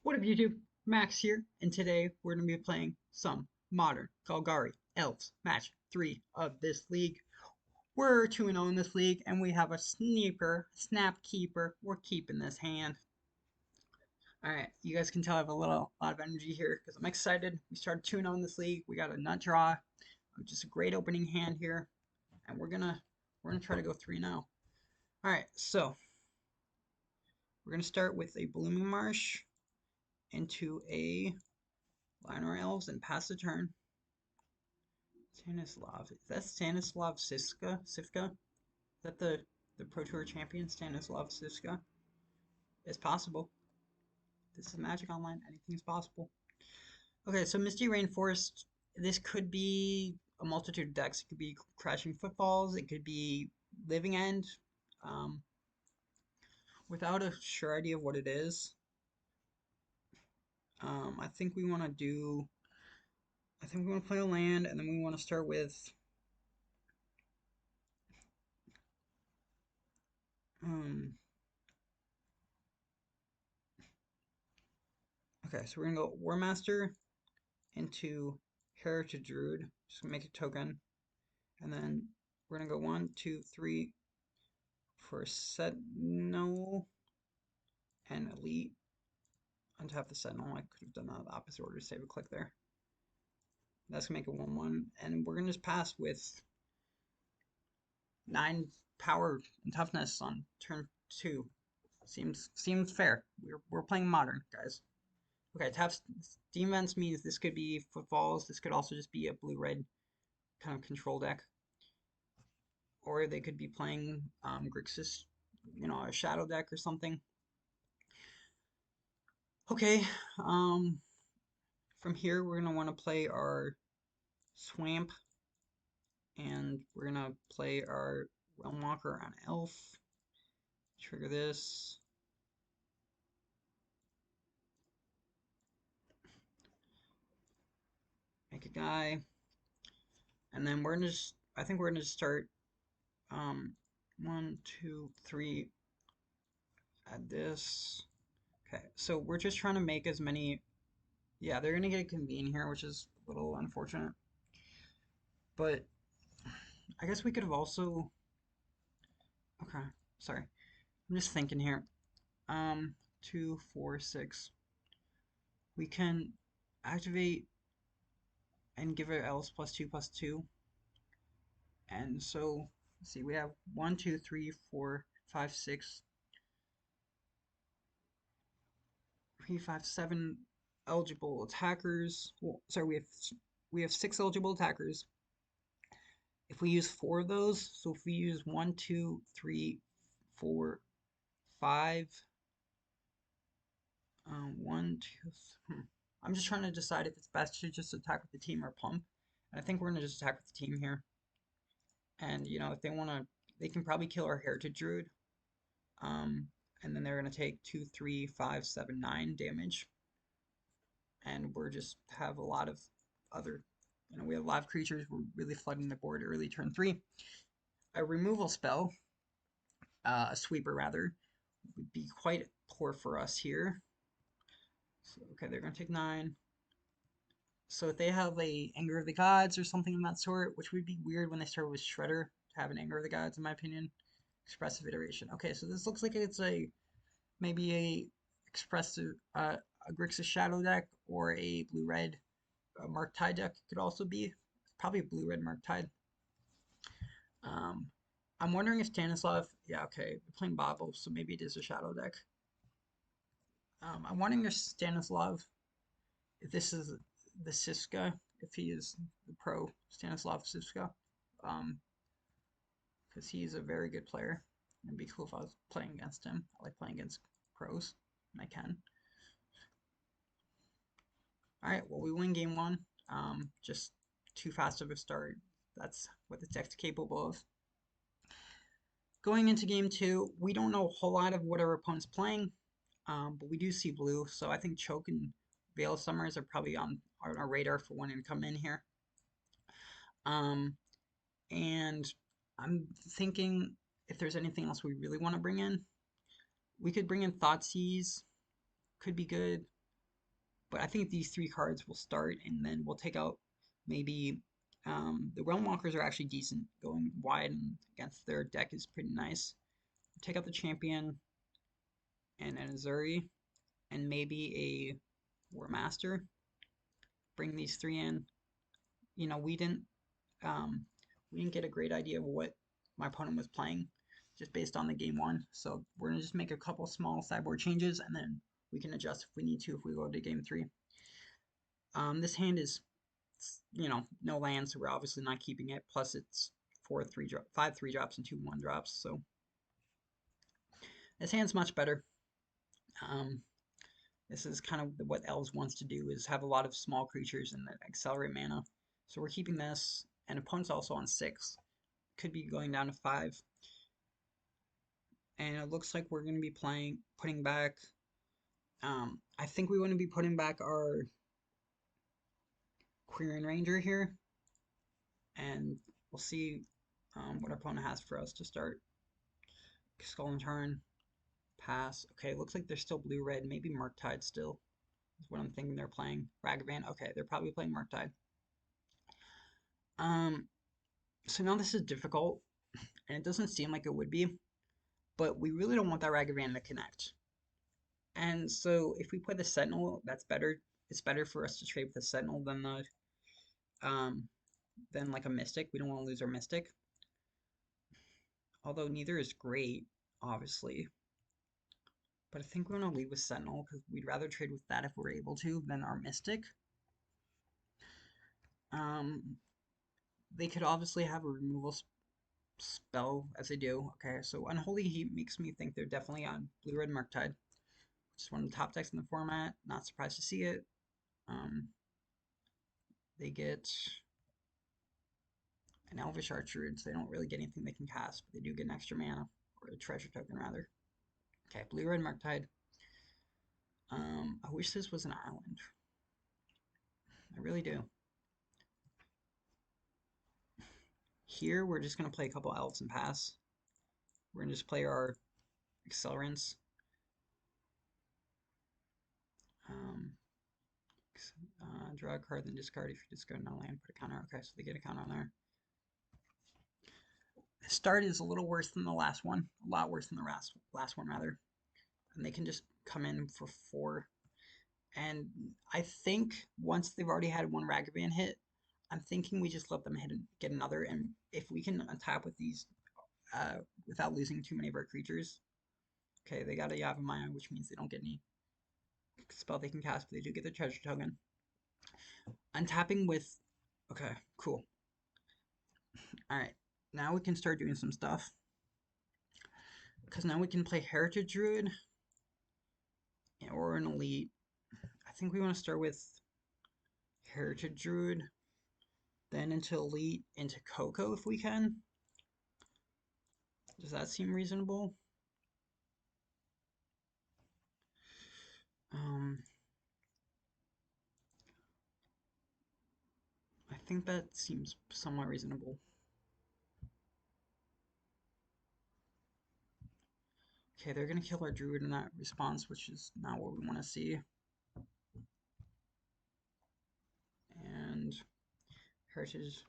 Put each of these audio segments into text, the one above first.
What up YouTube? Max here, and today we're going to be playing some Modern Golgari Elves Match 3 of this league. We're 2-0 in this league, and we have a snap keeper. We're keeping this hand. Alright, you guys can tell I have a lot of energy here, because I'm excited. We started 2-0 in this league. We got a nut draw, just a great opening hand here, and we're gonna try to go 3-0. Alright, so we're gonna start with a Blooming Marsh into a Llanowar Elves and pass the turn. Stanislav. Is that Stanislav Sivka? Is that the Pro Tour champion, Stanislav Sivka? It's possible. This is Magic Online. Anything is possible. Okay, so Misty Rainforest. This could be a multitude of decks. It could be Crashing Footfalls. It could be Living End. Um, without a sure idea of what it is, I think we want to do. I think we want to play a land, and then we want to start with. Okay, so we're gonna go Warmaster into Heritage Druid. Just gonna make a token, and then we're gonna go 1, 2, 3 for Sentinel and Elite. Untap the Sentinel. I could have done that the opposite order. Save a click there. That's gonna make it 1/1, and we're gonna just pass with 9 power and toughness on turn 2. Seems fair. We're playing modern, guys. Okay, tap Steam Vents means this could be Footfalls. This could also just be a blue-red kind of control deck. Or they could be playing Grixis, a shadow deck or something. Okay, from here we're going to want to play our Swamp, and we're going to play our Realmwalker on Elf. Trigger this. Make a guy. And then we're going to just, I think we're going to start 1, 2, 3, add this. Okay, so we're just trying to make as many. Yeah, they're gonna get a convene here, which is a little unfortunate. But I guess we could have also. Okay, sorry. I'm just thinking here. 2, 4, 6. We can activate and give it else +2/+2. And so, let's see, we have 1, 2, 3, 4, 5, 6, 3, 5, 7 eligible attackers. Well, sorry, we have 6 eligible attackers. If we use 4 of those, so if we use 1, 2, 3, 4, 5, 1, 2, I'm just trying to decide if it's best to just attack with the team or pump. And I think we're going to just attack with the team here. And, if they want to, they can probably kill our Heritage Druid. And then they're going to take 2, 3, 5, 7, 9 damage. And we're just have a lot of other, we have live creatures. We're really flooding the board early turn 3. A removal spell, a sweeper rather, would be quite poor for us here. So, okay, they're going to take 9. So if they have a Anger of the Gods or something of that sort, which would be weird when they start with Shredder to have an Anger of the Gods, in my opinion. Expressive Iteration. Okay, so this looks like it's maybe a expressive a Grixis Shadow deck or a blue-red Murktide deck could also be. Probably a blue-red Murktide. I'm wondering if Stanislav, yeah, okay, we're playing Bobble, so maybe it is a Shadow deck. I'm wondering if Stanislav, if this is the Sivka, if he is the pro Stanislav Sivka, because he's a very good player. It'd be cool if I was playing against him. I like playing against pros, and I can. Alright, well, we win game 1. Just too fast of a start. That's what the deck's capable of. Going into game 2, we don't know a whole lot of what our opponent's playing, but we do see blue, so I think Choke and Veil of Summers are probably on our radar for wanting to come in here. And I'm thinking if there's anything else we really want to bring in, we could bring in Thoughtseize. Could be good. But I think these three cards will start, and then we'll take out maybe the Realmwalkers are actually decent. Going wide and against their deck is pretty nice. Take out the Champion and an Ezuri and maybe a Warmaster. Bring these three in. You know, um, we didn't get a great idea of what my opponent was playing just based on the game one. So we're gonna just make a couple small sideboard changes and then we can adjust if we need to if we go to game three. This hand is, you know, no land, so we're obviously not keeping it. Plus it's 5 3-drops and 2 1-drops. So this hand's much better. This is kind of what Elves wants to do, is have a lot of small creatures and accelerate mana. So we're keeping this, and opponent's also on 6. Could be going down to 5. And it looks like we're going to be putting back, I think we want to be putting back our Quirion Ranger here. And we'll see what our opponent has for us to start. Skull and turn. Pass. Okay, looks like they're still blue-red. Maybe Murktide still is what I'm thinking they're playing. Ragavan. Okay, they're probably playing Murktide. So now this is difficult, and it doesn't seem like it would be, but we really don't want that Ragavan to connect. And so if we play the Sentinel, that's better. It's better for us to trade with the Sentinel than the than like a Mystic. We don't want to lose our Mystic. Although neither is great, obviously. But I think we're going to leave with Sentinel because we'd rather trade with that if we're able to than our Mystic. They could obviously have a removal spell as they do. Okay, so Unholy Heat makes me think they're definitely on blue-red Murktide, which is one of the top decks in the format. Not surprised to see it. They get an Elvish Archdruid, so they don't really get anything they can cast, but they do get an extra mana, or a treasure token rather. Okay, blue-red Murktide. I wish this was an island. I really do. Here, we're just going to play a couple elves and pass. We're going to just play our accelerants. Draw a card, then discard if you discard no land, put a counter. Okay, so they get a counter on there. The start is a little worse than the last one. A lot worse than the last one, rather. And they can just come in for 4. And I think once they've already had one Ragavan hit, I'm thinking we just let them hit and get another. And if we can untap with these without losing too many of our creatures. Okay, they got a Yavimaya, which means they don't get any spell they can cast, but they do get the treasure token. Untapping with... Okay, cool. Alright, now we can start doing some stuff. Because now we can play Heritage Druid or an Elite. I think we want to start with Heritage Druid, then into Elite, into Coco if we can. Does that seem reasonable? I think that seems somewhat reasonable. Okay, they're going to kill our Druid in that response, which is not what we want to see. And Heritage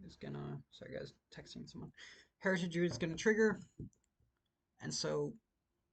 is going to... Sorry guys, texting someone. Heritage Druid is going to trigger. And so,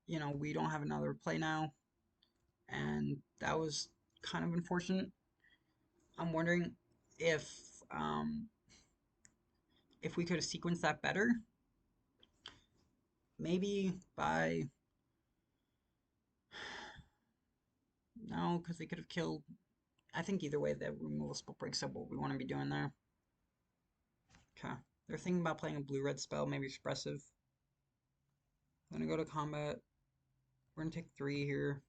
you know, we don't have another play now. And that was kind of unfortunate. I'm wondering if we could have sequenced that better. Maybe by... No, because they could have killed... I think either way, the removal spell breaks up what we want to be doing there. Okay. They're thinking about playing a blue-red spell, maybe expressive. I'm going to go to combat. We're going to take 3 here.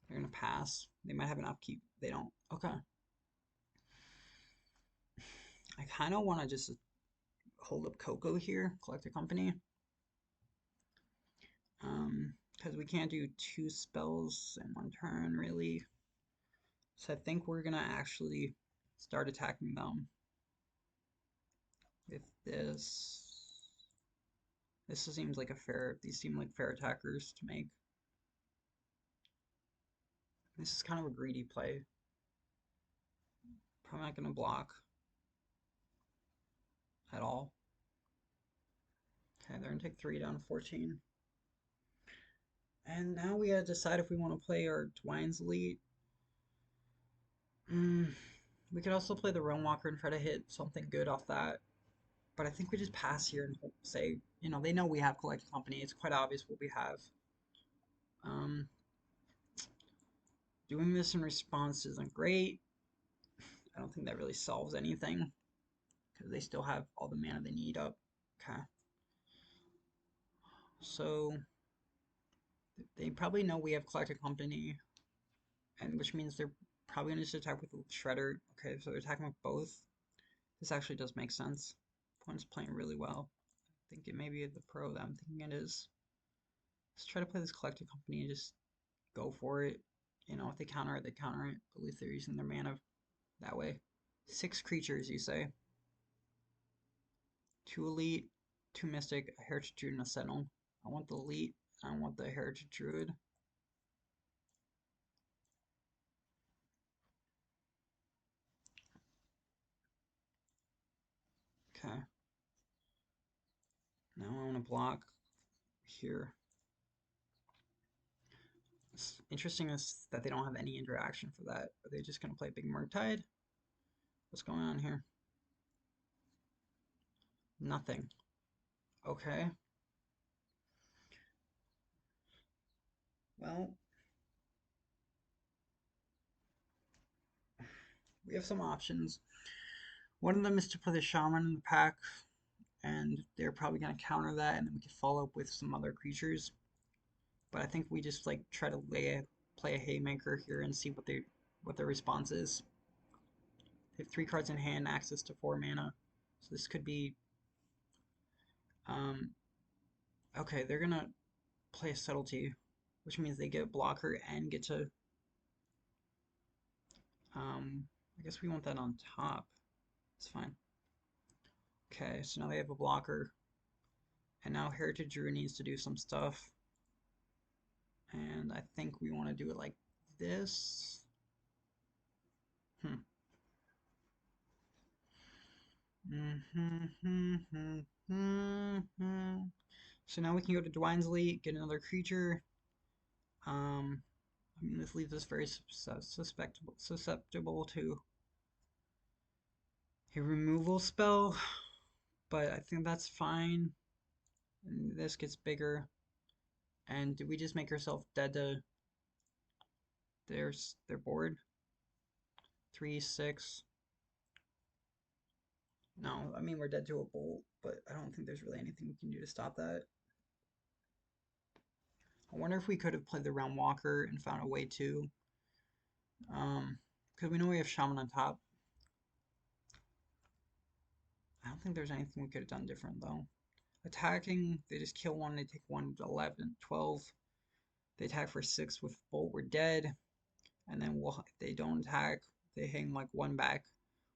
They're going to pass. They might have an upkeep. They don't. Okay. I kind of want to just hold up Coco here, collect a company. Because we can't do 2 spells in 1 turn, really. So I think we're going to actually start attacking them with this. This seems like a fair, these seem like fair attackers to make. This is kind of a greedy play. Probably not going to block at all. Okay, they're going to take 3 down to 14. And now we gotta decide if we want to play our Dwynen's Elite. We could also play the Realmwalker and try to hit something good off that. But I think we just pass here and say, you know, they know we have Collected Company. It's quite obvious what we have. Doing this in response isn't great. I don't think that really solves anything because they still have all the mana they need up. Okay. So they probably know we have Collected Company, and which means they're probably going to just attack with the Shredder. Okay, so they're attacking with both. This actually does make sense. Opponent's playing really well. I think it may be the pro that I'm thinking it is. Let's try to play this Collected Company and just go for it. You know, if they counter it, they counter it. But at least they're using their mana that way. 6 creatures, you say. 2 Elite, 2 Mystic, a Heritage Druid, and a Sentinel. I want the Elite, and I want the Heritage Druid. Okay. Now I want to block here. What's interesting is that they don't have any interaction for that. Are they just going to play big Murktide? What's going on here? Nothing. Okay. Well, we have some options. One of them is to play the Shaman in the pack, and they're probably going to counter that, and then we can follow up with some other creatures. But I think we just like try to play a Haymaker here and see what their response is. They have 3 cards in hand, access to 4 mana, so this could be. Okay, they're gonna play a Subtlety, which means they get a blocker and get to. I guess we want that on top. It's fine. Okay, so now they have a blocker. And now Heritage Druid needs to do some stuff. And I think we want to do it like this. So now we can go to Dwynen's Elite, get another creature. I mean, this leaves us very susceptible to a removal spell, but I think that's fine. And this gets bigger. And do we just make ourselves dead to their board? 3, 6. No, I mean we're dead to a bolt, but I don't think there's really anything we can do to stop that. I wonder if we could have played the Realmwalker and found a way to. Because we know we have Shaman on top. I don't think there's anything we could have done different though. Attacking, they just kill one, they take 1 to 11, 12. They attack for 6 with bolt, we're dead. And then if they don't attack, they hang like 1 back.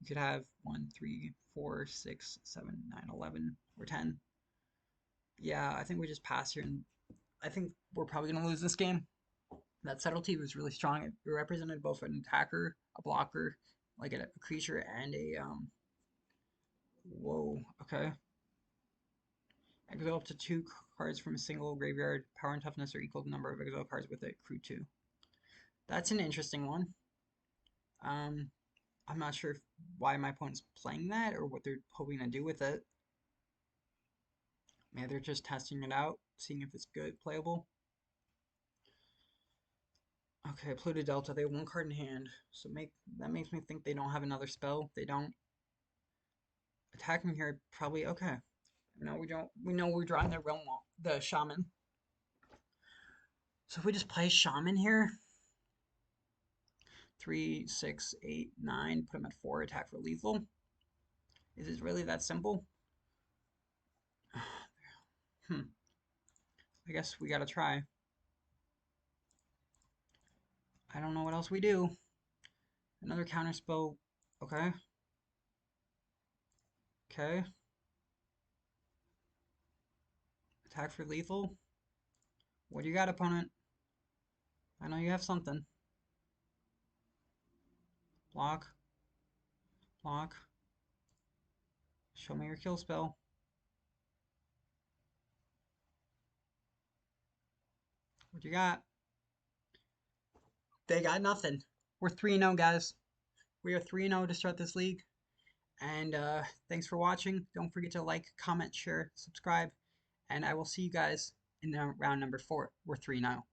We could have 1, 3, 4, 6, 7, 9, 11, or 10. Yeah, I think we just pass here, and I think we're probably going to lose this game. That Subtlety was really strong. It represented both an attacker, a blocker, like a creature, and a whoa, okay. Exile up to 2 cards from a single graveyard. Power and toughness are equal to the number of exile cards with it. Crew 2. That's an interesting one. I'm not sure why my opponent's playing that or what they're hoping to do with it. Maybe they're just testing it out, seeing if it's good, playable. Okay, Pluto Delta, they have 1 card in hand, so that makes me think they don't have another spell. They don't. Attacking here, probably okay. No, we don't. We know we're drawing the Shaman. So if we just play Shaman here, 3, 6, 8, 9, put him at 4, attack for lethal. Is it really that simple? I guess we gotta try. I don't know what else we do. Another counter spell. Okay. Okay. Attack for lethal. What do you got, opponent? I know you have something. Block. Block. Show me your kill spell. What you got? They got nothing. We're 3-0, guys. We are 3-0 to start this league. And thanks for watching. Don't forget to like, comment, share, subscribe. And I will see you guys in round number 4. We're 3-0.